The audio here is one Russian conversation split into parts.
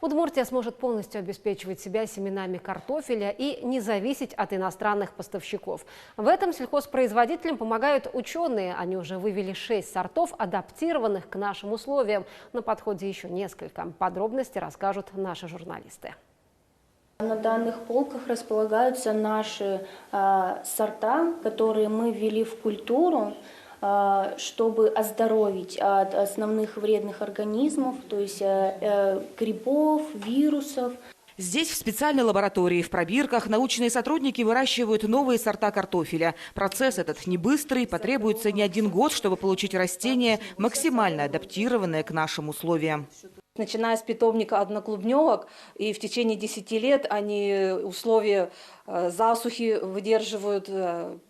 Удмуртия сможет полностью обеспечивать себя семенами картофеля и не зависеть от иностранных поставщиков. В этом сельхозпроизводителям помогают ученые. Они уже вывели 6 сортов, адаптированных к нашим условиям. На подходе еще несколько. Подробности расскажут наши журналисты. На данных полках располагаются наши сорта, которые мы ввели в культуру, чтобы оздоровить от основных вредных организмов, то есть грибов, вирусов. Здесь, в специальной лаборатории, в пробирках, научные сотрудники выращивают новые сорта картофеля. Процесс этот не быстрый, потребуется не 1 год, чтобы получить растение, максимально адаптированное к нашим условиям. Начиная с питомника одноклубневок, и в течение 10 лет они условия засухи выдерживают,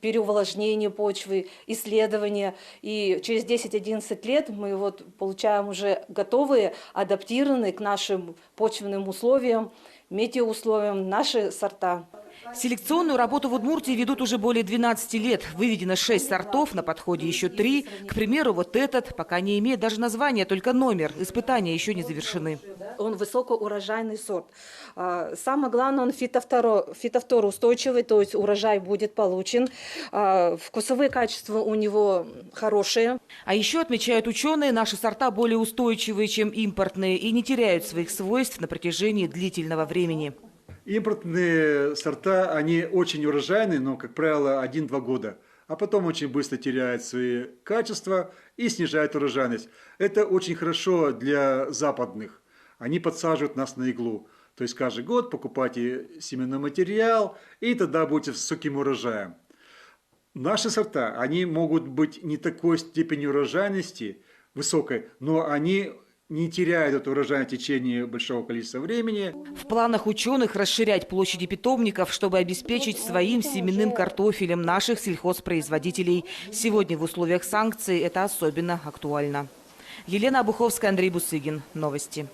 переувлажнение почвы, исследования. И через 10-11 лет мы получаем уже готовые, адаптированные к нашим почвенным условиям, метеоусловиям наши сорта. Селекционную работу в Удмуртии ведут уже более 12 лет. Выведено 6 сортов, на подходе еще 3. К примеру, вот этот пока не имеет даже названия, только номер. Испытания еще не завершены. Он высокоурожайный сорт. Самое главное, он фитофтороустойчивый, то есть урожай будет получен. Вкусовые качества у него хорошие. А еще, отмечают ученые, наши сорта более устойчивые, чем импортные, и не теряют своих свойств на протяжении длительного времени. Импортные сорта, они очень урожайные, но, как правило, 1-2 года. А потом очень быстро теряют свои качества и снижают урожайность. Это очень хорошо для западных. Они подсаживают нас на иглу. То есть каждый год покупайте семенной материал, и тогда будете с высоким урожаем. Наши сорта, они могут быть не такой степени урожайности высокой, но они не теряют этот урожай в течение большого количества времени. В планах ученых расширять площади питомников, чтобы обеспечить своим семенным картофелем наших сельхозпроизводителей. Сегодня в условиях санкций это особенно актуально. Елена Обуховская, Андрей Бусыгин. Новости.